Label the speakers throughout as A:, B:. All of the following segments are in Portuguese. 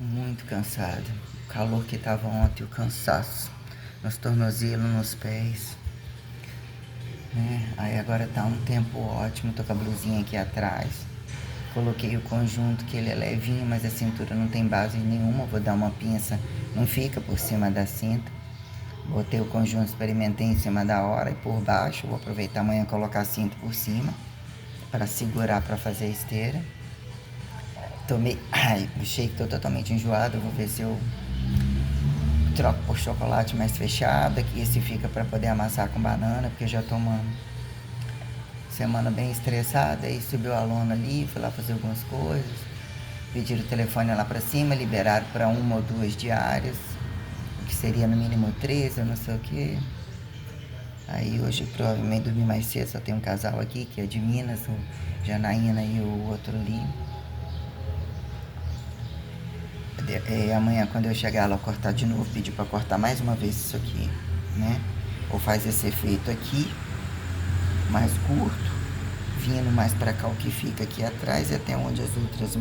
A: muito cansado. O calor que tava ontem, o cansaço nos tornozelos, nos pés, né? Aí agora tá um tempo ótimo, tô com a blusinha aqui atrás. Coloquei o conjunto que ele é levinho, mas a cintura não tem base nenhuma. Vou dar uma pinça, não fica por cima da cinta. Botei o conjunto, experimentei em cima da hora e por baixo. Vou aproveitar amanhã e colocar a cinta por cima para segurar para fazer a esteira. Tomei, ai, o shake, tô totalmente enjoado. Vou ver se eu troco por chocolate mais fechado, que esse fica para poder amassar com banana, porque já tô uma semana bem estressada. Aí subiu a aluna ali, fui lá fazer algumas coisas, pediram o telefone lá para cima, liberaram para 1 ou 2 diárias, o que seria no mínimo 3, eu não sei o que. Aí hoje provavelmente dormir mais cedo, só tem um casal aqui que é de Minas, o Janaína e o outro ali. Amanhã quando eu chegar lá cortar de novo, pedir para cortar mais uma vez isso aqui, né? Ou faz esse efeito aqui, mais curto, vindo mais para cá o que fica aqui atrás e até onde as outras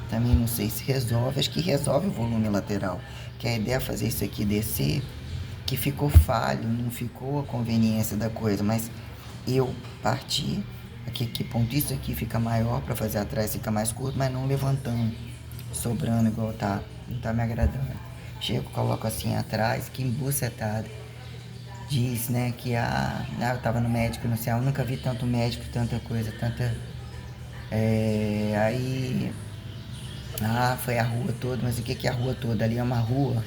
A: também não sei se resolve. Acho que resolve o volume lateral, que a ideia é fazer isso aqui descer, que ficou falho, não ficou a conveniência da coisa, mas eu parti aqui que ponto isso aqui fica maior para fazer atrás, fica mais curto, mas não levantando, sobrando igual tá, não tá me agradando. Chego, coloco assim atrás, que embucetada. Diz, né, que eu tava no médico, não sei, eu nunca vi tanto médico, tanta coisa, tanta. Aí. Foi a rua toda, mas o que é a rua toda? Ali é uma rua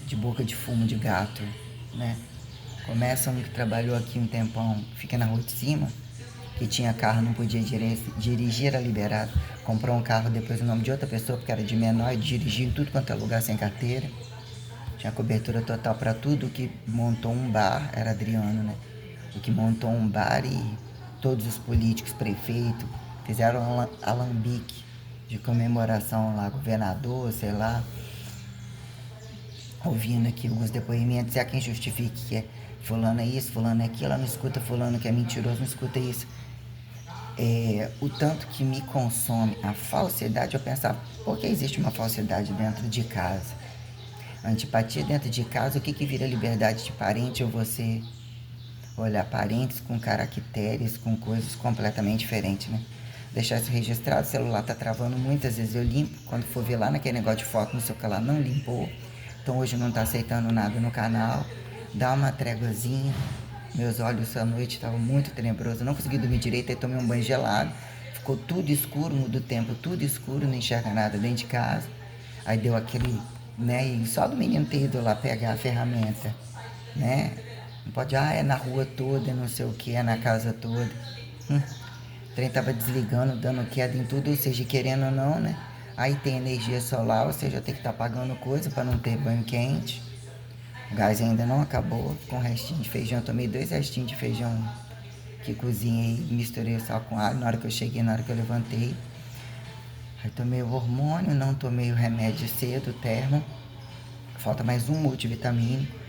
A: de boca de fumo de gato, né? Começa um que trabalhou aqui um tempão, fica na rua de cima, que tinha carro, não podia dirigir, era liberado. Comprou um carro depois no nome de outra pessoa, porque era de menor, e dirigia em tudo quanto é lugar sem carteira. Tinha cobertura total para tudo. O que montou um bar era Adriano, né? O que montou um bar e todos os políticos, prefeito, fizeram alambique de comemoração lá, governador, sei lá, ouvindo aqui alguns depoimentos. Há quem justifique que é fulano é isso, fulano é aquilo, não escuta fulano que é mentiroso, não escuta isso. O tanto que me consome a falsidade, eu pensava, por que existe uma falsidade dentro de casa? Antipatia dentro de casa, o que vira liberdade de parente ou você olhar parentes com caracteres, com coisas completamente diferentes, né? Deixar isso registrado, o celular tá travando, muitas vezes eu limpo, quando for ver lá naquele negócio de foto, não sei o que lá, não limpou, então hoje não tá aceitando nada no canal, dá uma tréguazinha. Meus olhos essa noite estavam muito tenebrosos, não consegui dormir direito, aí tomei um banho gelado, ficou tudo escuro, muda o tempo, tudo escuro, não enxerga nada dentro de casa. Aí deu aquele, né, e só do menino ter ido lá pegar a ferramenta, né? Não pode, é na rua toda, não sei o que, é na casa toda. O trem tava desligando, dando queda em tudo, ou seja, querendo ou não, né? Aí tem energia solar, ou seja, tem que estar pagando coisa para não ter banho quente. O gás ainda não acabou, com restinho de feijão. Eu tomei 2 restinhos de feijão que cozinhei, misturei sal com alho na hora que eu cheguei, na hora que eu levantei. Aí tomei o hormônio, não tomei o remédio cedo, o termo. Falta mais um multivitamínico.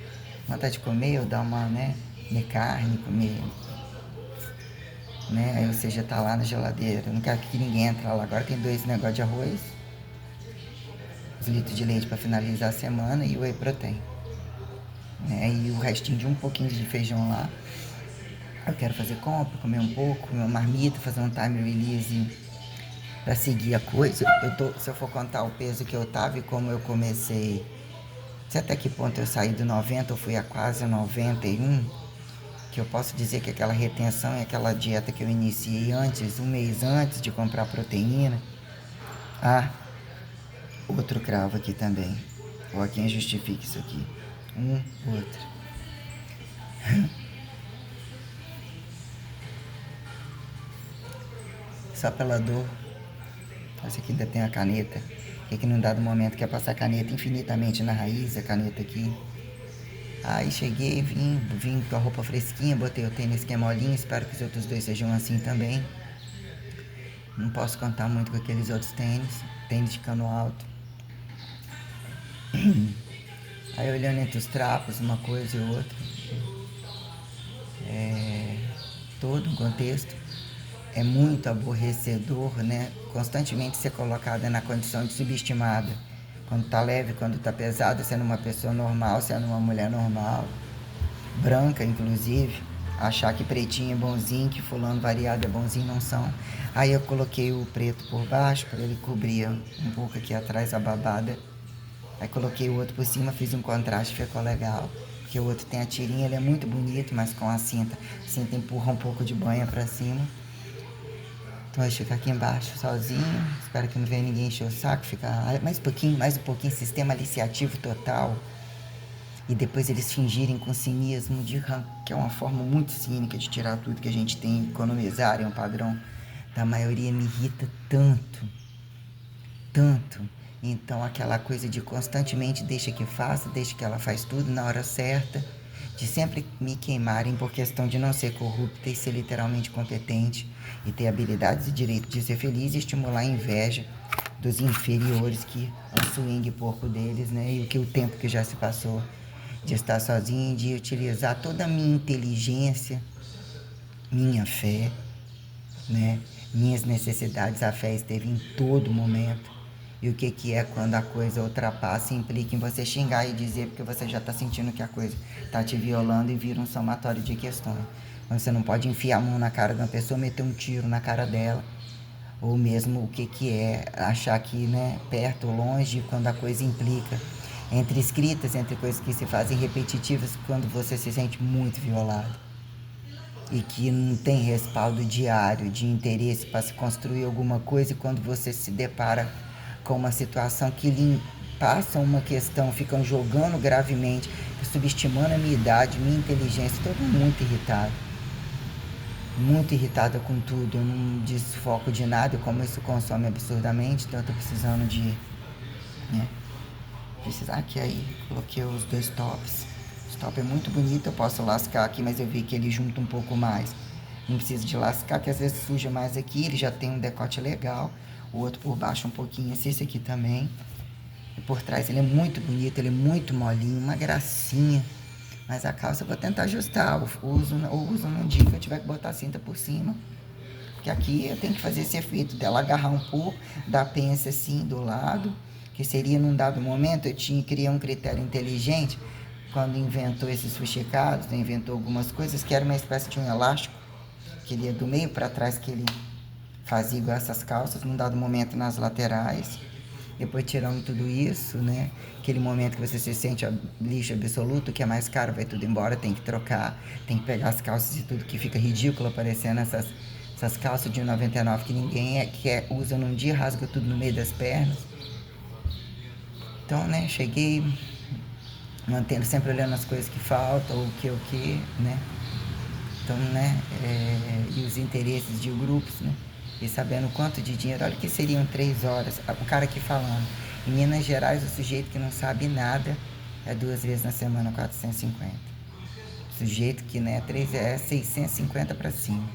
A: Vontade de comer, eu dar uma, né, comer carne, comer, né, aí você já tá lá na geladeira. Eu não quero que ninguém entre lá. Agora tem 2 negócios de arroz, os litros de leite para finalizar a semana e o whey protein, né, e o restinho de um pouquinho de feijão lá. Eu quero fazer compra, comer um pouco, comer uma marmita, fazer um time release para seguir a coisa. Se eu for contar o peso que eu tava e como eu comecei, sei até que ponto eu saí do 90, eu fui a quase 91, que eu posso dizer que aquela retenção e aquela dieta que eu iniciei antes, um mês antes de comprar proteína. Outro cravo aqui também. Ó, quem justifica isso aqui? Outro. Só pela dor. Esse aqui ainda tem a caneta. Que num dado momento quer passar a caneta infinitamente na raiz, a caneta aqui. Aí cheguei, vim com a roupa fresquinha, botei o tênis que é molinho, espero que os outros 2 sejam assim também. Não posso contar muito com aqueles outros tênis de cano alto. Aí olhando entre os trapos, uma coisa e outra. Todo um contexto. É muito aborrecedor, né? Constantemente ser colocada na condição de subestimada Quando tá leve, quando tá pesado, sendo uma pessoa normal, sendo uma mulher normal, branca inclusive, achar que pretinho é bonzinho, que fulano variado é bonzinho, não são. Aí eu coloquei o preto por baixo, para ele cobrir um pouco aqui atrás a babada. Aí coloquei o outro por cima, fiz um contraste, ficou legal. Porque o outro tem a tirinha, ele é muito bonito, mas com a cinta empurra um pouco de banha pra cima. Então vai ficar aqui embaixo sozinho. Espero que não venha ninguém encher o saco. Ficar mais um pouquinho, sistema aliciativo total. E depois eles fingirem com cinismo de que é uma forma muito cínica de tirar tudo que a gente tem, economizar, é um padrão da maioria, me irrita tanto, tanto. Então aquela coisa de constantemente deixa que faça, deixa que ela faz tudo na hora certa, de sempre me queimarem por questão de não ser corrupta e ser literalmente competente e ter habilidades e direito de ser feliz e estimular a inveja dos inferiores, que é o swing porco deles, né? E o tempo que já se passou de estar sozinho, de utilizar toda a minha inteligência, minha fé, né? Minhas necessidades, a fé esteve em todo momento. E o que é quando a coisa ultrapassa e implica em você xingar e dizer porque você já está sentindo que a coisa está te violando e vira um somatório de questões. Quando você não pode enfiar a mão na cara de uma pessoa, meter um tiro na cara dela, ou mesmo o que é achar que, né, perto ou longe, quando a coisa implica entre escritas, entre coisas que se fazem repetitivas, quando você se sente muito violado e que não tem respaldo diário de interesse para se construir alguma coisa, e quando você se depara com uma situação que lhe passa uma questão, ficam jogando gravemente, subestimando a minha idade, minha inteligência, estou muito irritada com tudo, eu não desfoco de nada, como isso consome absurdamente, então eu estou precisando de, né, precisar aqui. Aí coloquei os dois tops. Esse top é muito bonito, eu posso lascar aqui, mas eu vi que ele junta um pouco mais. Não precisa de lascar, que às vezes suja mais aqui, ele já tem um decote legal. O outro por baixo um pouquinho, esse aqui também. E por trás ele é muito bonito, ele é muito molinho, uma gracinha. Mas a calça eu vou tentar ajustar, uso num dia que eu tiver que botar a cinta por cima. Porque aqui eu tenho que fazer esse efeito dela agarrar um pouco, da pence assim do lado, que seria num dado momento, criei um critério inteligente, quando inventou esses fuxicados, inventou algumas coisas, que era uma espécie de um elástico, que ele ia do meio para trás, que ele fazia igual essas calças, num dado momento nas laterais. Depois tirando tudo isso, né? Aquele momento que você se sente lixo absoluto, que é mais caro, vai tudo embora, tem que trocar, tem que pegar as calças e tudo, que fica ridículo aparecendo essas calças de 99 que ninguém usa num dia, rasga tudo no meio das pernas. Então, né, cheguei mantendo, sempre olhando as coisas que faltam, o que, né? Então, né, e os interesses de grupos, né? E sabendo quanto de dinheiro, olha que seriam 3 horas, o cara aqui falando. Em Minas Gerais, o sujeito que não sabe nada é 2 vezes na semana 450. O sujeito que, né, 3 é 650 para cima.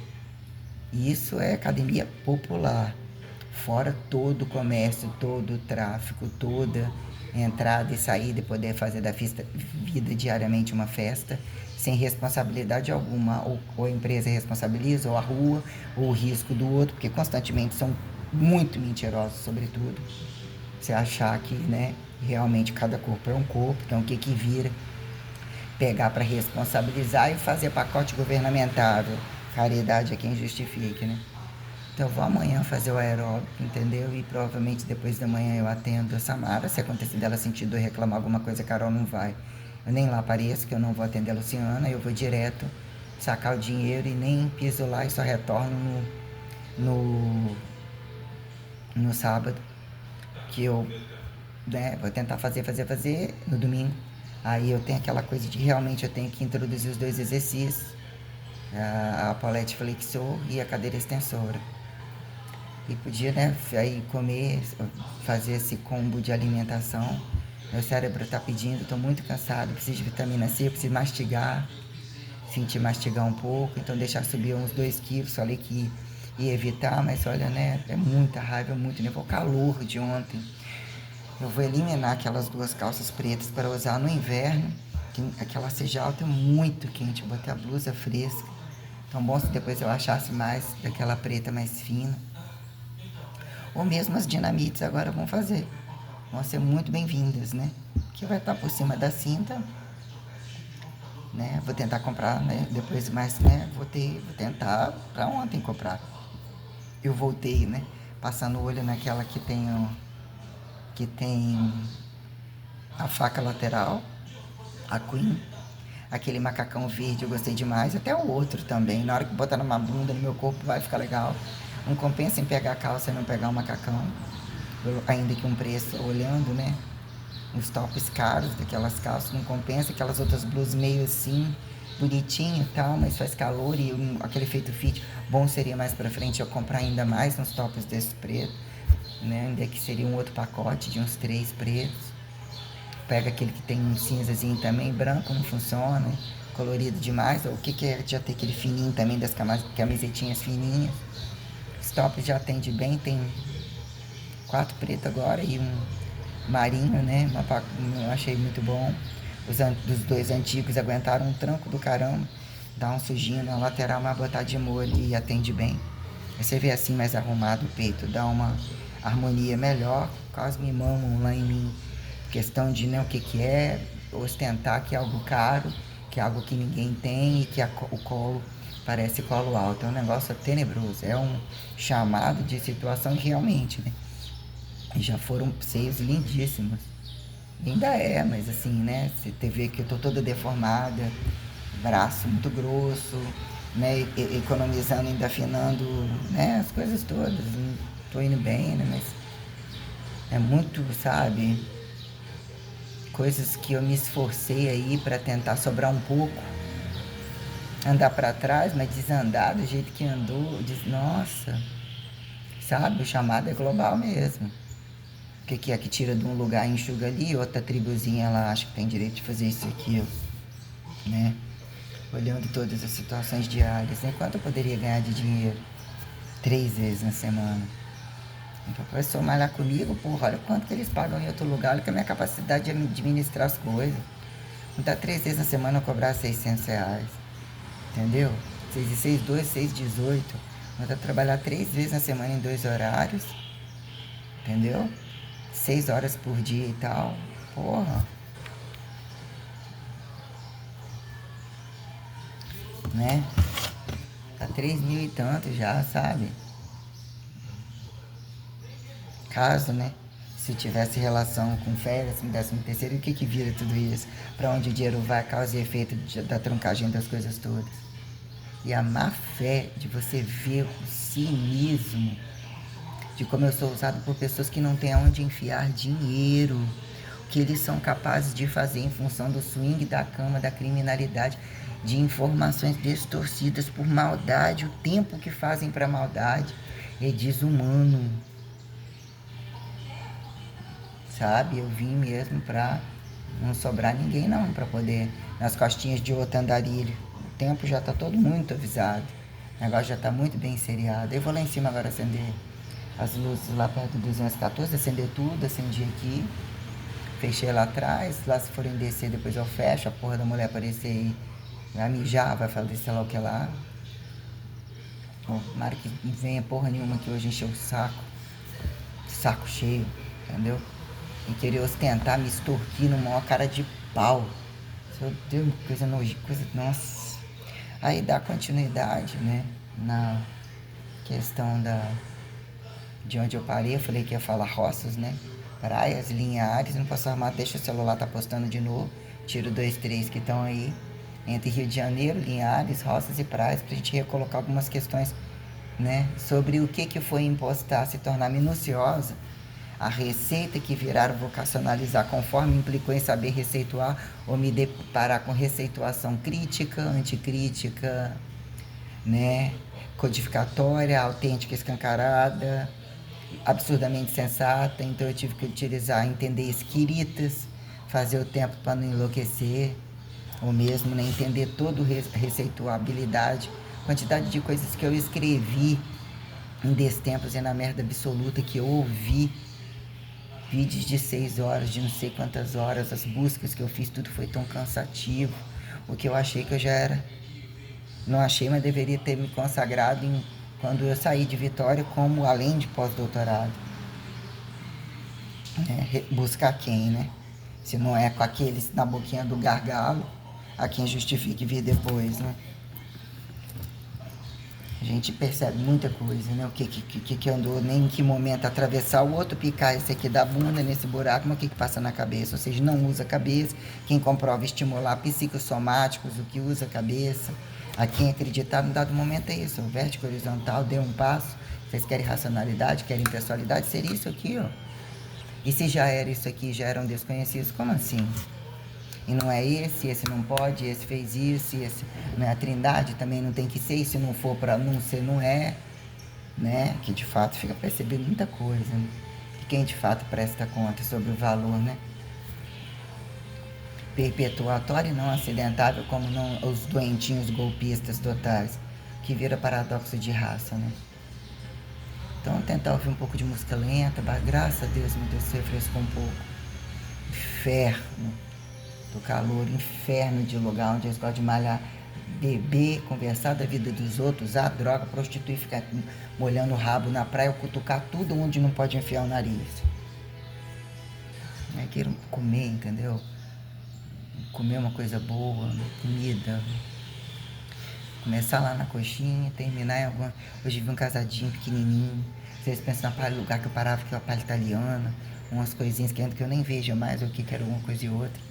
A: E isso é academia popular. Fora todo o comércio, todo o tráfico, toda entrada e saída, e poder fazer da vida diariamente uma festa, sem responsabilidade alguma, ou a empresa responsabiliza, ou a rua, ou o risco do outro, porque constantemente são muito mentirosos, sobretudo. Você achar que, né, realmente cada corpo é um corpo, então o que vira? Pegar para responsabilizar e fazer pacote governamentável. Caridade é quem justifique, né? Então eu vou amanhã fazer o aeróbico, entendeu? E provavelmente depois da manhã eu atendo a Samara. Se acontecer dela sentir dor e reclamar alguma coisa, a Carol não vai. Eu nem lá apareço, que eu não vou atender a Luciana. Eu vou direto sacar o dinheiro e nem piso lá e só retorno no, no sábado. Que eu, né, vou tentar fazer no domingo. Aí eu tenho aquela coisa de realmente eu tenho que introduzir os 2 exercícios. A palete flexor e a cadeira extensora. E podia, né, aí comer, fazer esse combo de alimentação. Meu cérebro tá pedindo, tô muito cansado, preciso de vitamina C, preciso mastigar, sentir mastigar um pouco, então deixar subir uns 2 quilos, falei que ia evitar, mas olha, né, é muita raiva, muito nervoso, o calor de ontem. Eu vou eliminar aquelas 2 calças pretas para usar no inverno, que aquela seja alta é muito quente, eu botei a blusa fresca. Então bom se depois eu achasse mais daquela preta mais fina. Ou mesmo as dinamites agora vão fazer. vão ser muito bem-vindas, né? Que vai estar por cima da cinta, né? Vou tentar comprar, né? Depois mais, né? Vou tentar para ontem comprar. Eu voltei, né? Passando o olho naquela que tem a faca lateral, a Queen. Aquele macacão verde eu gostei demais, até o outro também. Na hora que botar numa bunda no meu corpo vai ficar legal. Não compensa em pegar a calça e não pegar o macacão. Ainda que um preço, olhando, né? Os tops caros daquelas calças, não compensa. Aquelas outras blusas meio assim, bonitinho e tal, mas faz calor e aquele efeito fit. Bom seria mais pra frente eu comprar ainda mais uns tops desse preto, né? Ainda que seria um outro pacote de uns 3 pretos. Pega aquele que tem um cinzazinho também, branco, não funciona, colorido demais. Ou o que é já ter aquele fininho também, das camisetinhas fininhas. Os tops já atende bem, tem 4 pretos agora e um marinho, né? Eu achei muito bom. Os 2 antigos aguentaram um tranco do caramba. Dá um sujinho na lateral, mas botar de molho e atende bem. Você vê assim mais arrumado o peito, dá uma harmonia melhor, quase me mamam lá em mim. Questão de né, o que é ostentar que é algo caro, que é algo que ninguém tem e que o colo parece colo alto. É um negócio tenebroso, é um chamado de situação que realmente, né? Já foram seios lindíssimos. Ainda é, mas assim, né? Você vê que eu tô toda deformada, braço muito grosso, né? Economizando, ainda afinando, né? As coisas todas. Não tô indo bem, né? Mas é muito, sabe? Coisas que eu me esforcei aí para tentar sobrar um pouco, andar para trás, mas desandar do jeito que andou, nossa, sabe? O chamado é global mesmo. O que é que tira de um lugar e enxuga ali, outra tribuzinha ela acha que tem direito de fazer isso aqui, né? Olhando todas as situações diárias, né? Quanto eu poderia ganhar de dinheiro? 3 vezes na semana. Então, o professor malhar comigo, porra, olha quanto que eles pagam em outro lugar, olha que a minha capacidade de administrar as coisas. Não dá 3 vezes na semana eu cobrar R$ 600, entendeu? 6 e 6, 2, 6, 18. Não dá trabalhar 3 vezes na semana em 2 horários, entendeu? 6 horas por dia e tal, porra. Né? Tá 3 mil e tanto já, sabe? Caso, né? Se tivesse relação com férias, me décimo terceiro, o que que vira tudo isso? Para onde o dinheiro vai, causa e efeito da truncagem das coisas todas. E a má fé de você ver o cinismo de como eu sou usado por pessoas que não têm aonde enfiar dinheiro, o que eles são capazes de fazer em função do swing da cama, da criminalidade, de informações distorcidas por maldade, o tempo que fazem para maldade é desumano. Sabe? Eu vim mesmo pra não sobrar ninguém não, pra poder nas costinhas de outro andarilho. O tempo já tá todo muito avisado. O negócio já tá muito bem seriado. Eu vou lá em cima agora acender as luzes lá perto do 214, acender tudo, acendi aqui. Fechei lá atrás, lá se forem descer depois eu fecho, a porra da mulher aparecer aí, vai mijar, vai falecer lá o que lá. Tomara que não venha porra nenhuma que hoje encheu o saco cheio, entendeu? E querer ostentar, me extorquir numa maior cara de pau. Meu Deus, coisa nojenta, coisa. Nossa. Aí dá continuidade, né? Na questão de onde eu parei, eu falei que ia falar roças, né? Praias, Linhares, não posso armar, deixa o celular tá postando de novo. Tiro 2, 3 que estão aí. Entre Rio de Janeiro, Linhares, roças e praias, pra gente recolocar algumas questões, né? Sobre o que foi impostar, se tornar minuciosa a receita que viraram vocacionalizar conforme implicou em saber receituar ou me deparar com receituação crítica, anticrítica, né? Codificatória, autêntica, escancarada, absurdamente sensata. Então eu tive que utilizar, entender escritas, fazer o tempo para não enlouquecer, ou mesmo né, entender todo receituabilidade, quantidade de coisas que eu escrevi em destempos e na merda absoluta que eu ouvi. Vídeos de 6 horas, de não sei quantas horas, as buscas que eu fiz, tudo foi tão cansativo. O que eu achei que eu já era. Não achei, mas deveria ter me consagrado quando eu saí de Vitória como além de pós-doutorado. né? Buscar quem, né? Se não é com aqueles na boquinha do gargalo, a quem justifique vir depois, né? A gente percebe muita coisa, né? O que andou, nem em que momento atravessar o outro, picar esse aqui da bunda nesse buraco, mas o que passa na cabeça? Ou seja, não usa a cabeça. Quem comprova estimular psicossomáticos, o que usa a cabeça. A quem acreditar no dado momento é isso, o vértigo horizontal, dê um passo. Vocês querem racionalidade, querem pessoalidade? Seria isso aqui, ó. E se já era isso aqui, já eram desconhecidos, como assim? E não é esse não pode, esse fez isso, esse não é a trindade, também não tem que ser, e se não for para não ser, não é, né? Que de fato fica percebendo muita coisa, né? E quem de fato presta conta sobre o valor, né? Perpetuatório e não acidentável, como não os doentinhos golpistas totais, que vira paradoxo de raça, né? Então tentar ouvir um pouco de música lenta, graças a Deus, meu Deus, se refrescou um pouco. Inferno do calor, inferno de lugar onde eles gostam de malhar, beber, conversar da vida dos outros, usar droga, prostituir, ficar molhando o rabo na praia, cutucar tudo onde não pode enfiar o nariz. Queiram comer, entendeu? Comer uma coisa boa, comida. Começar lá na coxinha, terminar em alguma... Hoje vi um casadinho pequenininho. Vocês pensam no lugar que eu parava, que é uma palha italiana, umas coisinhas que eu nem vejo mais, o que era uma coisa e outra.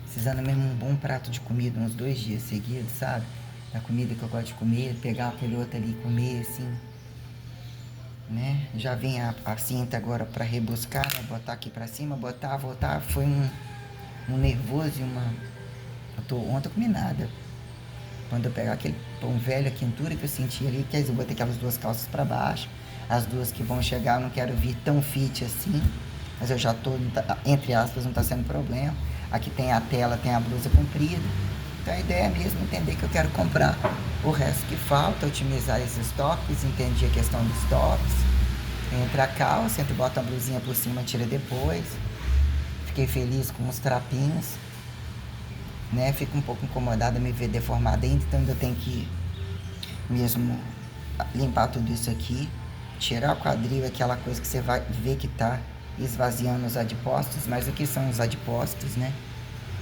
A: Precisando mesmo um bom prato de comida, uns 2 dias seguidos, sabe? Da comida que eu gosto de comer, pegar aquele outro ali e comer, assim, né? Já vem a cinta agora para rebuscar, né? Botar aqui para cima, botar, voltar. Foi um nervoso e uma... Ontem eu comi nada. Quando eu pegar aquele pão velho, a quentura que eu senti ali, quer dizer, eu botei aquelas 2 calças para baixo. As 2 que vão chegar, eu não quero vir tão fit assim, mas eu já tô, entre aspas, não tá sendo problema. Aqui tem a tela, tem a blusa comprida. Então a ideia é mesmo entender que eu quero comprar o resto que falta, otimizar esses tops, entendi a questão dos tops. Entra a calça, entra e bota a blusinha por cima, tira depois. Fiquei feliz com os trapinhos, né? Fico um pouco incomodada me ver deformada ainda, então ainda tenho que mesmo limpar tudo isso aqui. Tirar o quadril, aquela coisa que você vai ver que tá esvaziando os adipócitos, mas o que são os adipócitos, né?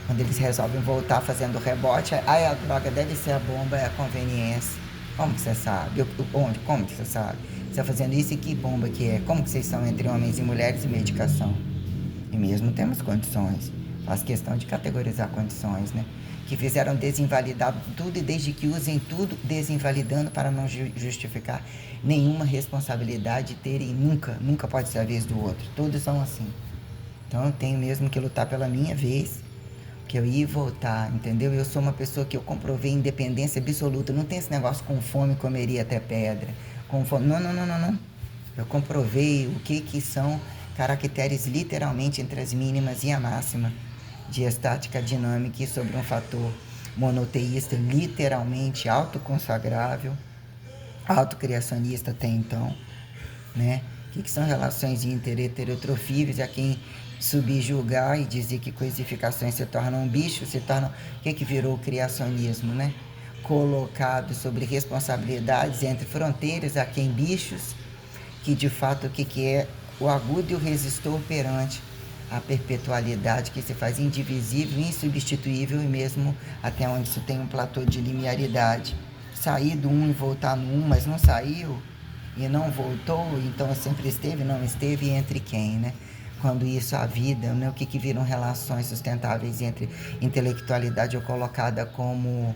A: Quando eles resolvem voltar fazendo rebote, aí a droga deve ser a bomba, é a conveniência. Como que você sabe? Onde? Como que você sabe? Você está fazendo isso e que bomba que é? Como que vocês são entre homens e mulheres e medicação? E mesmo temos condições. Faz questão de categorizar condições, né? Que fizeram desinvalidar tudo e desde que usem tudo, desinvalidando para não justificar nenhuma responsabilidade terem nunca pode ser a vez do outro. Todos são assim. Então eu tenho mesmo que lutar pela minha vez, que eu ia voltar, entendeu? Eu sou uma pessoa que eu comprovei independência absoluta. Não tem esse negócio com fome comeria até pedra. Com fome. Não. Eu comprovei o que são caracteres literalmente entre as mínimas e a máxima de estática dinâmica e sobre um fator monoteísta literalmente autoconsagrável, autocriacionista até então, né? O que são relações heterotrofíveis? A quem subjugar e dizer que coisificações se tornam bichos, se tornam... O que virou o criacionismo, né? Colocado sobre responsabilidades entre fronteiras, a quem bichos, que de fato o que é o agudo e o resistor perante a perpetualidade que se faz indivisível, insubstituível e mesmo até onde se tem um platô de linearidade. Sair do um e voltar no um, mas não saiu e não voltou, então sempre esteve, não esteve, entre quem, né? Quando isso a vida, né? O que viram relações sustentáveis entre intelectualidade ou colocada como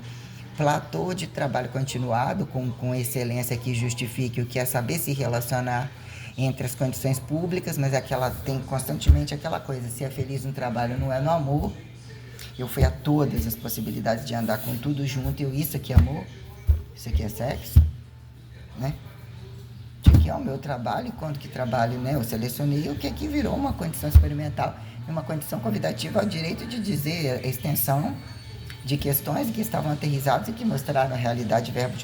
A: platô de trabalho continuado com excelência que justifique o que é saber se relacionar entre as condições públicas, mas aquela tem constantemente aquela coisa, se é feliz no trabalho não é no amor. Eu fui a todas as possibilidades de andar com tudo junto, isso aqui é amor, isso aqui é sexo, né? O que é o meu trabalho e quanto que trabalho, né? Eu selecionei o que virou uma condição experimental e uma condição convidativa ao direito de dizer a extensão de questões que estavam aterrizadas e que mostraram a realidade verbo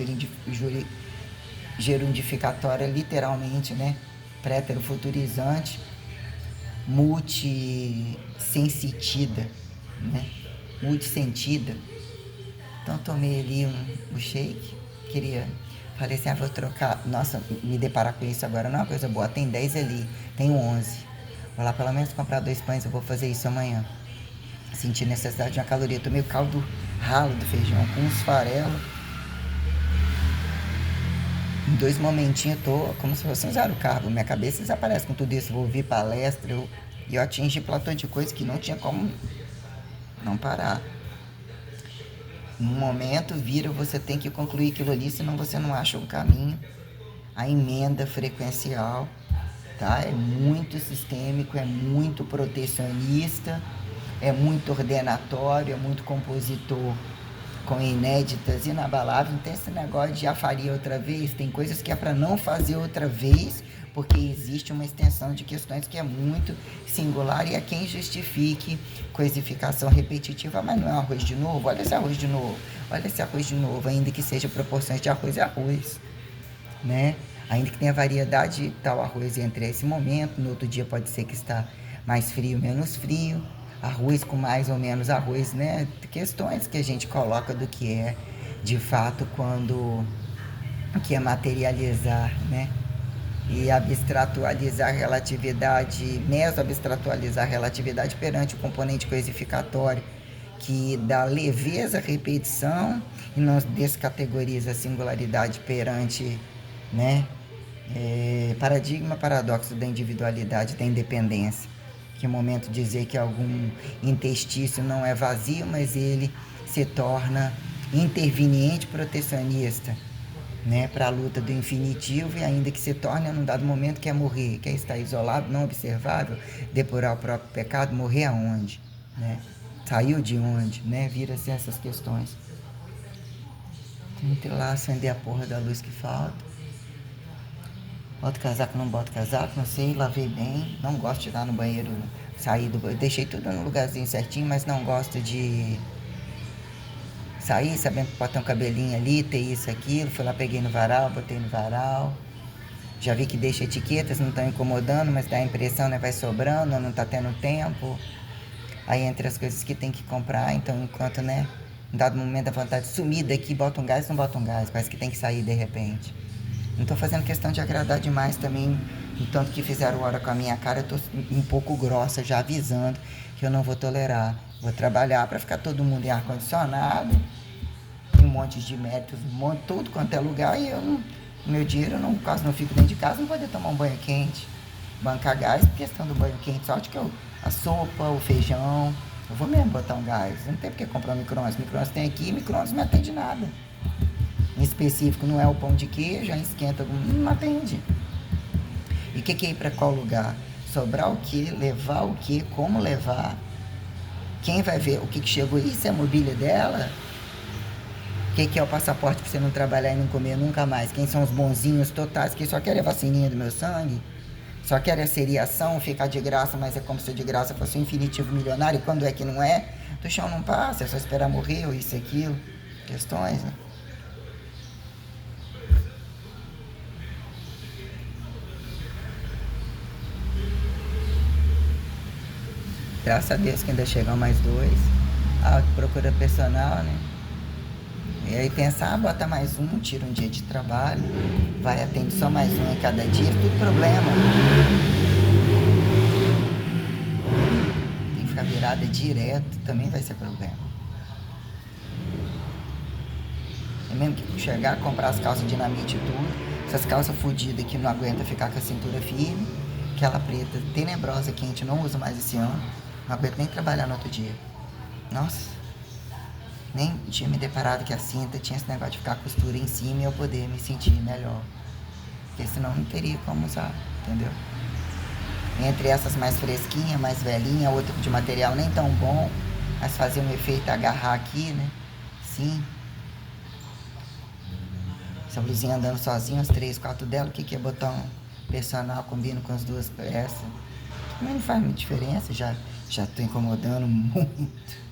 A: gerundificatória literalmente, né? Prétero futurizante, multissensitida, né? Multissentida. Então tomei ali um shake, queria Falei assim, vou trocar. Nossa, me deparar com isso agora não é uma coisa boa. Tem 10 ali, tem 11. Vou lá pelo menos comprar 2 pães, eu vou fazer isso amanhã. Senti necessidade de uma caloria. Tomei o caldo ralo do feijão com uns farelos. Em 2 momentinhos eu tô como se fosse um zero carbo. Minha cabeça desaparece com tudo isso. Vou ouvir palestra, e eu atingi platô de coisa que não tinha como não parar. Num momento vira, você tem que concluir aquilo ali, senão você não acha um caminho. A emenda frequencial, tá? É muito sistêmico, é muito protecionista, é muito ordenatório, é muito compositor com inéditas inabaláveis. Não tem esse negócio de já faria outra vez. Tem coisas que é para não fazer outra vez, porque existe uma extensão de questões que é muito singular e é quem justifique coisificação repetitiva. Mas não é arroz de novo? Olha esse arroz de novo. Olha esse arroz de novo, ainda que seja proporções de arroz e arroz, né? Ainda que tenha variedade tal arroz entre esse momento, no outro dia pode ser que está mais frio, menos frio, arroz com mais ou menos arroz, né? Questões que a gente coloca do que é de fato quando que é materializar, né? E abstratualizar a relatividade, meso-abstratualizar a relatividade perante o componente coisificatório, que dá leveza à repetição e não descategoriza a singularidade perante, né, paradigma paradoxo da individualidade, da independência. Que é o momento de dizer que algum interstício não é vazio, mas ele se torna interveniente protecionista, né, para a luta do infinitivo, e ainda que se torne num dado momento quer morrer, quer estar isolado, não observável, depurar o próprio pecado, morrer aonde, né? Saiu de onde, né? Vira-se essas questões. Tem que ir lá acender a porra da luz que falta. Boto casaco, não boto casaco, não sei, lavei bem, não gosto de ir lá no banheiro, sair do banheiro, deixei tudo no lugarzinho certinho, mas não gosto de sair sabendo que pode ter um cabelinho ali, ter isso, aquilo. Fui lá, peguei no varal, botei no varal. Já vi que deixa etiquetas, não estão incomodando, mas dá a impressão, né? Vai sobrando, não está tendo tempo. Aí entre as coisas que tem que comprar, então enquanto, né? Em dado momento a vontade de sumir daqui, bota um gás, não bota um gás. Parece que tem que sair de repente. Não estou fazendo questão de agradar demais também. Tanto que fizeram hora com a minha cara, eu estou um pouco grossa, já avisando que eu não vou tolerar. Vou trabalhar para ficar todo mundo em ar-condicionado, um monte de méritos, tudo quanto é lugar, e eu não, meu dinheiro, eu não, quase não fico dentro de casa, não vou poder tomar um banho quente, bancar gás, questão do banho quente, sorte que a sopa, o feijão, eu vou mesmo botar um gás, não tem porque comprar um micro-ondas tem aqui, micro-ondas não atende nada, em específico não é o pão de queijo, aí esquenta, não atende. E o que é ir para qual lugar? Sobrar o que, levar o que, como levar, quem vai ver o que chegou, isso é a mobília dela? O que é o passaporte para você não trabalhar e não comer nunca mais? Quem são os bonzinhos totais que só querem a vacininha do meu sangue? Só querem a seriação, ficar de graça, mas é como se de graça fosse um infinitivo milionário. E quando é que não é? Do chão não passa, é só esperar morrer ou isso, aquilo. Questões, né? Graças a Deus que ainda chegam mais 2. Procura personal, né? E aí pensa, bota mais um, tira um dia de trabalho, vai, atende só mais um em cada dia, tudo problema. Tem que ficar virada direto, também vai ser problema. É mesmo que chegar, comprar as calças dinamite e tudo, essas calças fodidas que não aguenta ficar com a cintura firme, aquela preta tenebrosa que a gente não usa mais esse ano, não aguento nem trabalhar no outro dia. Nossa. Nem tinha me deparado que a cinta tinha esse negócio de ficar a costura em cima e eu poder me sentir melhor. Porque senão não teria como usar, entendeu? Entre essas mais fresquinhas, mais velhinha, outra de material nem tão bom, mas fazer um efeito agarrar aqui, né? Sim. Essa blusinha andando sozinha, os 3, 4 dela, o que é botar um personal combina com as duas peças? Também não faz muita diferença, já tô incomodando muito.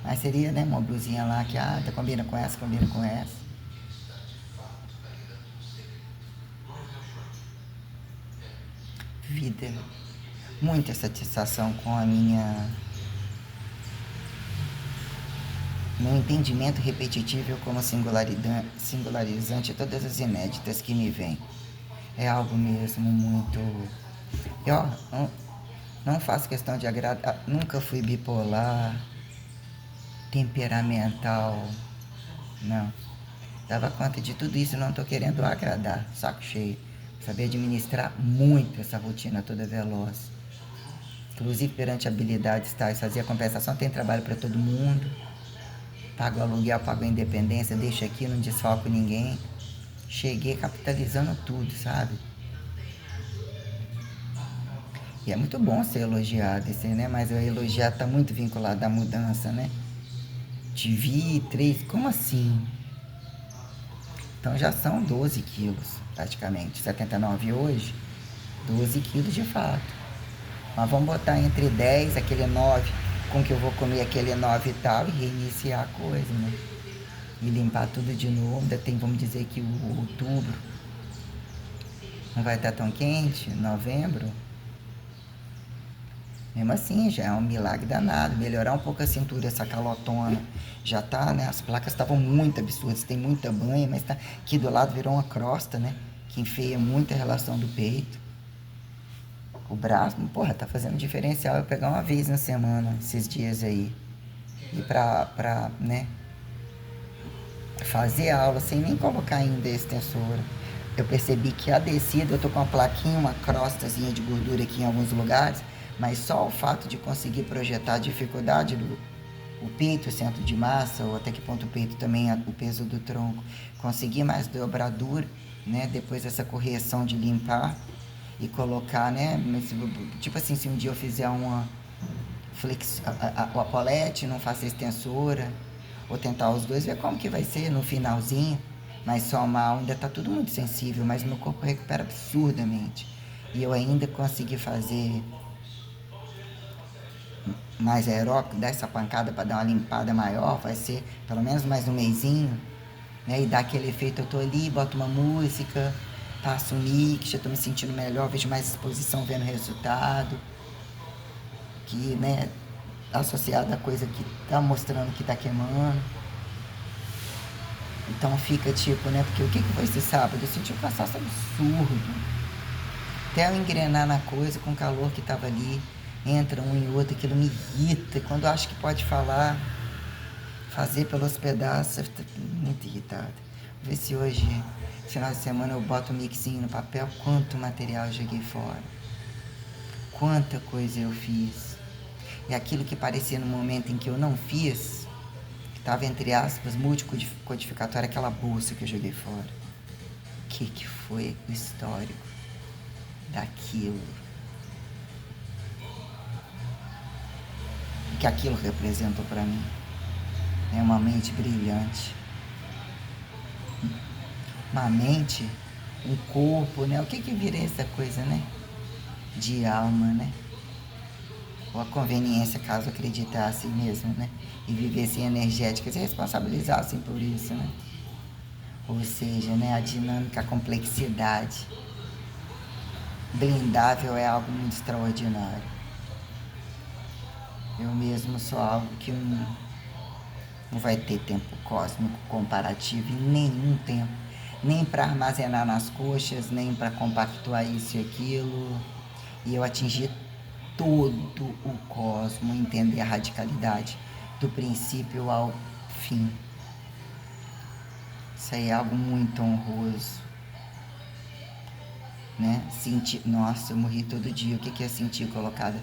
A: Mas seria, né, uma blusinha lá que, combina com essa, combina com essa. Vida. Muita satisfação com a minha Meu entendimento repetitivo como singularizante todas as inéditas que me vêm. É algo mesmo muito... Eu não faço questão de agradar, nunca fui bipolar, temperamental, não. Dava conta de tudo isso, não tô querendo agradar, saco cheio. Saber administrar muito essa rotina toda veloz. Inclusive perante habilidades tais, fazia compensação, tem trabalho para todo mundo. Pago aluguel, pago a independência, deixo aqui, não desfalco ninguém. Cheguei capitalizando tudo, sabe? E é muito bom ser elogiado, né? Mas o elogiar tá muito vinculado à mudança, né? Te vi 3, como assim? Então já são 12 quilos, praticamente. 79 hoje, 12 quilos de fato. Mas vamos botar entre 10, aquele 9, com que eu vou comer aquele 9 e tal, e reiniciar a coisa, né? E limpar tudo de novo. Ainda tem, vamos dizer que o outubro não vai estar tão quente, novembro. Mesmo assim, já é um milagre danado. Melhorar um pouco a cintura, essa calotona. Já tá, né? As placas estavam muito absurdas, tem muita banha, mas tá aqui do lado virou uma crosta, né? Que enfeia muito a relação do peito. O braço, porra, tá fazendo diferencial eu pegar uma vez na semana, esses dias aí. E né? Fazer aula sem nem colocar ainda a extensora. Eu percebi que a descida, eu tô com uma plaquinha, uma crostazinha de gordura aqui em alguns lugares, mas só o fato de conseguir projetar a dificuldade do o peito, o centro de massa, ou até que ponto o peito também, o peso do tronco, conseguir mais dobradura, né? Depois dessa correção de limpar e colocar, né? Tipo assim, se um dia eu fizer uma o apolete, não faço a extensora, ou tentar os dois, ver como que vai ser no finalzinho. Mas só mal, ainda tá tudo muito sensível, mas meu corpo recupera absurdamente. E eu ainda consegui fazer mais aeróbico, dar essa pancada para dar uma limpada maior, vai ser pelo menos mais um mesinho, né? E dá aquele efeito, eu tô ali, boto uma música, passo um mix, já tô me sentindo melhor, vejo mais exposição, vendo resultado, que, né, associado à coisa que tá mostrando que tá queimando. Então fica tipo, né, porque o que foi esse sábado? Eu senti um cansaço absurdo. Até eu engrenar na coisa com o calor que tava ali, entra um e outro, aquilo me irrita. Quando eu acho que pode falar, fazer pelos pedaços, eu fico muito irritado. Vou ver se hoje, final de semana, eu boto um mixinho no papel, quanto material eu joguei fora. Quanta coisa eu fiz. E aquilo que parecia no momento em que eu não fiz, que estava entre aspas, multicodificatório, aquela bolsa que eu joguei fora. O que foi o histórico daquilo? O que aquilo representou para mim? É uma mente brilhante. Uma mente, um corpo, né? O que vira essa coisa, né? De alma, né? Ou a conveniência, caso acreditassem mesmo, né? E vivessem energéticas e responsabilizassem por isso, né? Ou seja, né? A dinâmica, a complexidade. Blindável é algo muito extraordinário. Eu mesmo sou algo que não vai ter tempo cósmico comparativo em nenhum tempo. Nem para armazenar nas coxas, nem para compactuar isso e aquilo. E eu atingi todo o cosmo, entender a radicalidade do princípio ao fim. Isso aí é algo muito honroso, né? Nossa, eu morri todo dia. O que é sentir colocada?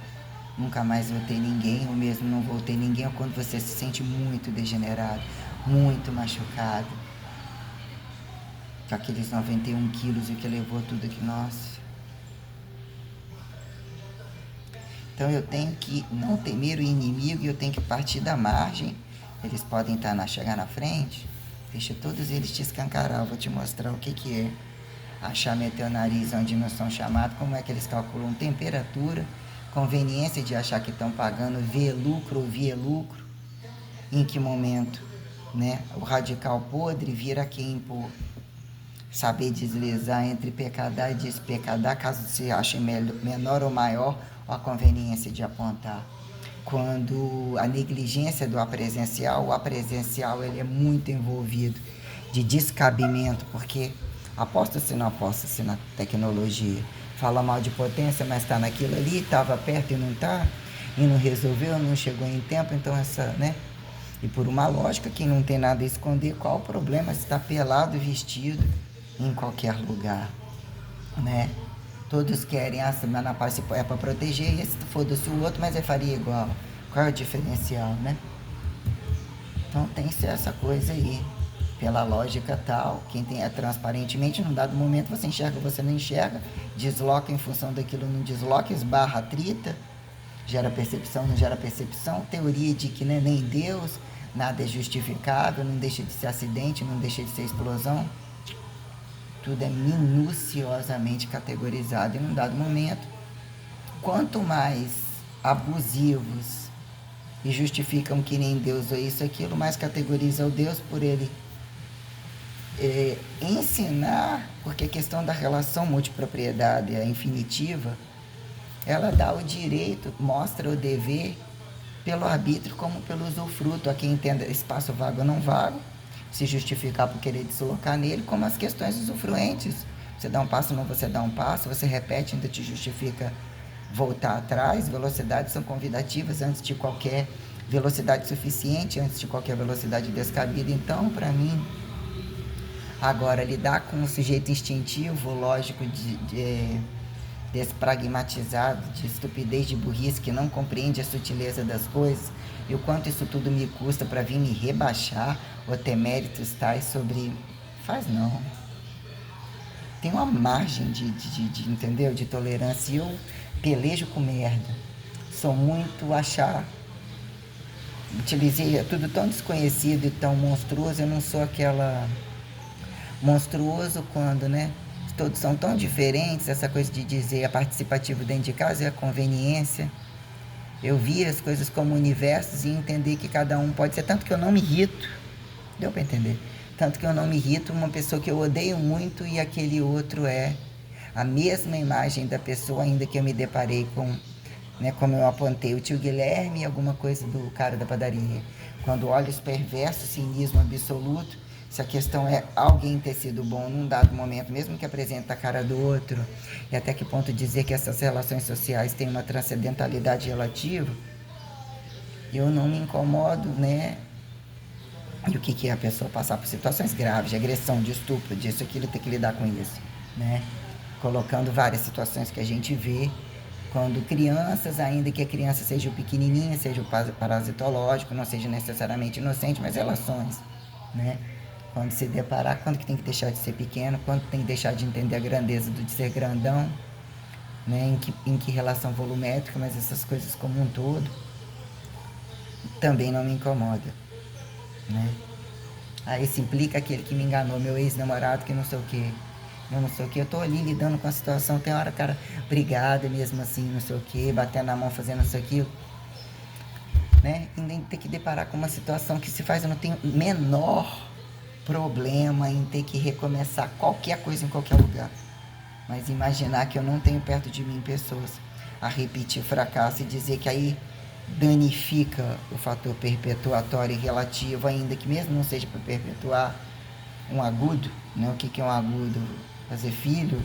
A: Nunca mais vou ter ninguém, ou mesmo não vou ter ninguém, ou quando você se sente muito degenerado, muito machucado, com aqueles 91 quilos e que levou tudo aqui, nossa. Então eu tenho que não temer o inimigo e eu tenho que partir da margem. Eles podem chegar na frente, deixa todos eles te escancarar, eu vou te mostrar o que é achar meter o nariz onde não são chamados, como é que eles calculam temperatura, conveniência de achar que estão pagando, ver lucro ou via lucro, em que momento, né? O radical podre vira quem impor. Saber deslizar entre pecadar e despecadar, caso você ache menor ou maior, ou a conveniência de apontar. quando a negligência do apresencial, o apresencial ele é muito envolvido de descabimento, porque aposta-se não aposta-se na tecnologia. Fala mal de potência, mas está naquilo ali, estava perto e não está, e não resolveu, não chegou em tempo, então essa, né? E por uma lógica, quem não tem nada a esconder, qual o problema se está pelado e vestido em qualquer lugar, né? Todos querem, a semana paz é para proteger, esse foda-se o outro, mas eu faria igual. Qual é o diferencial, né? Então tem que ser essa coisa aí. Pela lógica tal, quem tem é transparentemente, num dado momento você enxerga, você não enxerga, desloca em função daquilo, não desloca, esbarra, atrita, gera percepção, não gera percepção, teoria de que, né, nem Deus, nada é justificável, não deixa de ser acidente, não deixa de ser explosão. Tudo é minuciosamente categorizado e num dado momento, quanto mais abusivos e justificam que nem Deus ou isso, aquilo, mais categoriza o Deus por ele ensinar, porque a questão da relação multipropriedade é infinitiva, ela dá o direito, mostra o dever pelo arbítrio como pelo usufruto, a quem entenda espaço vago ou não vago, se justificar por querer deslocar nele, como as questões usufruentes. Você dá um passo, não você dá um passo, você repete, ainda te justifica voltar atrás. Velocidades são convidativas antes de qualquer velocidade suficiente, antes de qualquer velocidade descabida. Então, para mim, agora, lidar com um sujeito instintivo, lógico, despragmatizado, de estupidez, de burrice, que não compreende a sutileza das coisas, e o quanto isso tudo me custa para vir me rebaixar ou ter méritos tais sobre... Faz não. Tem uma margem entendeu? De tolerância, e eu pelejo com merda. Sou muito achar... Utilizei tudo tão desconhecido e tão monstruoso, eu não sou aquela... monstruoso quando, né? Todos são tão diferentes, essa coisa de dizer a participativo dentro de casa é a conveniência. Eu vi as coisas como universos e entender que cada um pode ser, tanto que eu não me irrito, deu para entender? Tanto que eu não me irrito uma pessoa que eu odeio muito e aquele outro é a mesma imagem da pessoa, ainda que eu me deparei com, né, como eu apontei, o tio Guilherme e alguma coisa do cara da padaria. Quando olhos perversos, cinismo absoluto, se a questão é alguém ter sido bom num dado momento, mesmo que apresente a cara do outro, e até que ponto dizer que essas relações sociais têm uma transcendentalidade relativa, eu não me incomodo, né? E o que é a pessoa passar por situações graves, de agressão, de estupro, disso, aquilo, ter que lidar com isso, né? Colocando várias situações que a gente vê quando crianças, ainda que a criança seja o pequenininha, seja o parasitológico, não seja necessariamente inocente, mas relações, né? Quando se deparar, quando que tem que deixar de ser pequeno, quando tem que deixar de entender a grandeza de ser grandão, né? Em que relação volumétrica, mas essas coisas como um todo, também não me incomoda, né? Aí se implica aquele que me enganou, meu ex-namorado, que não sei o que, eu não sei o que, eu tô ali lidando com a situação, tem hora, cara, brigada mesmo assim, não sei o que, batendo na mão, fazendo isso, aquilo, né? E nem ter que deparar com uma situação que se faz, eu não tenho menor problema em ter que recomeçar qualquer coisa em qualquer lugar, mas imaginar que eu não tenho perto de mim pessoas a repetir fracasso e dizer que aí danifica o fator perpetuatório e relativo, ainda que mesmo não seja para perpetuar um agudo, né? O que é um agudo? Fazer filho,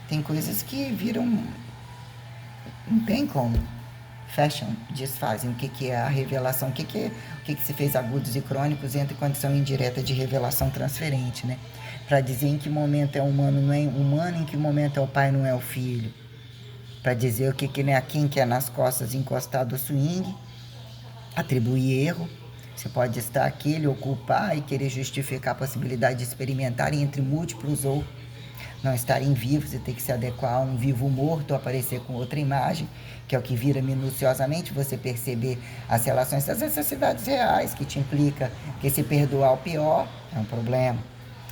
A: tem coisas que viram, não tem como, fecham, desfazem. O que é a revelação, o que se fez agudos e crônicos entra em condição indireta de revelação transferente, né? Para dizer em que momento é humano, não é humano, em que momento é o pai, não é o filho. Para dizer o que né, a quem que é nas costas encostado o swing, atribuir erro. Você pode estar aquele, ocupar e querer justificar a possibilidade de experimentar entre múltiplos ou não estarem vivos e ter que se adequar a um vivo morto ou aparecer com outra imagem, que é o que vira minuciosamente você perceber as relações das necessidades reais, que te implica que se perdoar o pior é um problema.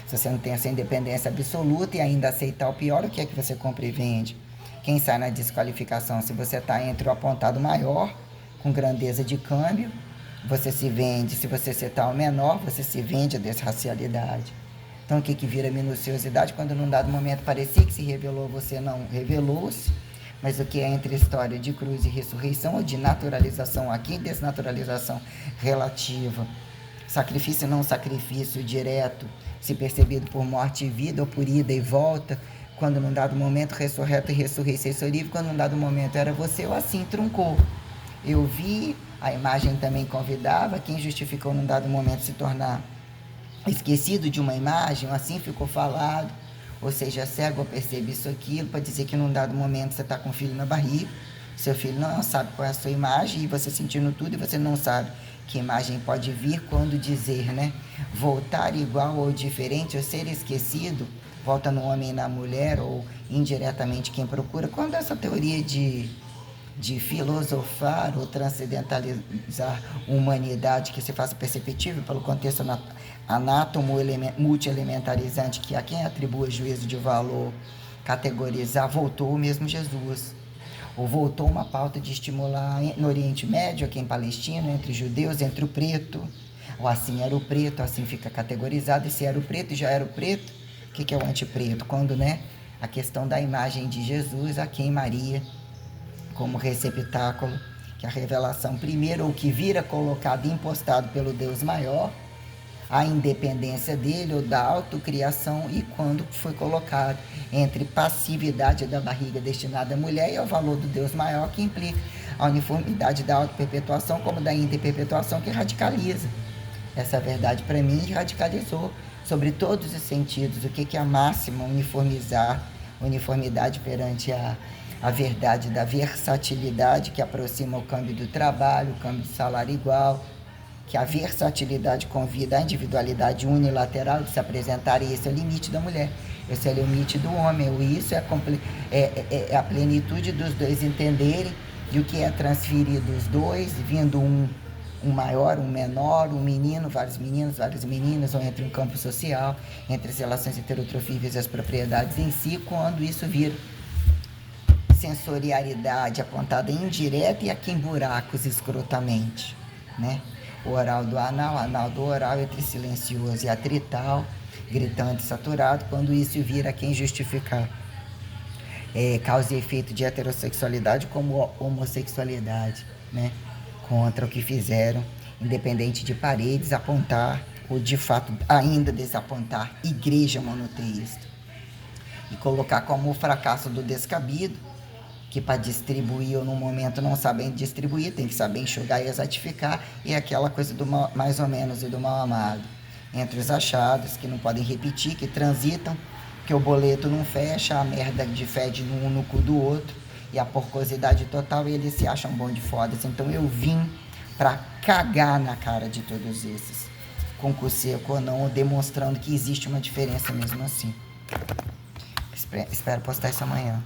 A: Se você não tem essa independência absoluta e ainda aceitar o pior, o que é que você compra e vende? Quem sai na desqualificação? Se você está entre o apontado maior, com grandeza de câmbio, você se vende. Se você está o menor, você se vende a desracialidade. Então, o que vira minuciosidade? Quando num dado momento parecia que se revelou, você não revelou-se, Mas o que é entre história de cruz e ressurreição, ou de naturalização aqui, desnaturalização relativa, sacrifício e não sacrifício direto, se percebido por morte e vida, ou por ida e volta, quando num dado momento ressurreto e ressurrei sem ser livre, quando num dado momento era você, ou assim truncou. Eu vi, a imagem também convidava, quem justificou num dado momento se tornar esquecido de uma imagem, assim ficou falado, ou seja, cego percebe isso aquilo, para dizer que num dado momento você está com o filho na barriga, seu filho não sabe qual é a sua imagem, e você sentindo tudo, e você não sabe que imagem pode vir quando dizer, né? Voltar igual ou diferente, ou ser esquecido, volta no homem e na mulher, ou indiretamente quem procura. Quando essa teoria de filosofar ou transcendentalizar a humanidade que se faça perceptível pelo contexto anátomo multielementarizante, que a quem atribui juízo de valor categorizar, voltou o mesmo Jesus. Ou voltou uma pauta de estimular no Oriente Médio, aqui em Palestina, entre judeus, entre o preto. Ou assim era o preto, assim fica categorizado. E se era o preto e já era o preto, o que é o antipreto? Quando, né, a questão da imagem de Jesus, a quem Maria, como receptáculo, que a revelação primeiro, ou que vira colocado e impostado pelo Deus maior, a independência dele ou da autocriação, e quando foi colocado entre passividade da barriga destinada à mulher e ao valor do Deus maior, que implica a uniformidade da autoperpetuação como da interperpetuação, que radicaliza. Essa verdade para mim radicalizou sobre todos os sentidos. O que é a máxima uniformidade perante a verdade da versatilidade, que aproxima o câmbio do trabalho, o câmbio do salário igual, que a versatilidade convida a individualidade unilateral de se apresentar, e esse é o limite da mulher, esse é o limite do homem, isso é a plenitude dos dois entenderem, e o que é transferido dos dois, vindo um maior, um menor, um menino, vários meninos, várias meninas, ou entre um campo social, entre as relações heterotrofíveis e as propriedades em si, quando isso vira sensorialidade apontada indireta e aqui em buracos escrotamente, né? O oral do anal, anal do oral, entre silencioso e atrital, gritante e saturado, quando isso vira quem justificar causa e efeito de heterossexualidade como homossexualidade, né? Contra o que fizeram, independente de paredes, apontar, ou de fato ainda desapontar, igreja monoteísta, e colocar como o fracasso do descabido, que para distribuir ou no momento não sabem distribuir, tem que saber enxugar e exatificar, e aquela coisa do mal, mais ou menos, e do mal amado, entre os achados, que não podem repetir, que transitam, que o boleto não fecha, a merda de fede um no cu do outro, e a porcosidade total, e eles se acham bom de foda. Então eu vim para cagar na cara de todos esses, com cu seco ou não, demonstrando que existe uma diferença mesmo assim. Espero postar isso amanhã.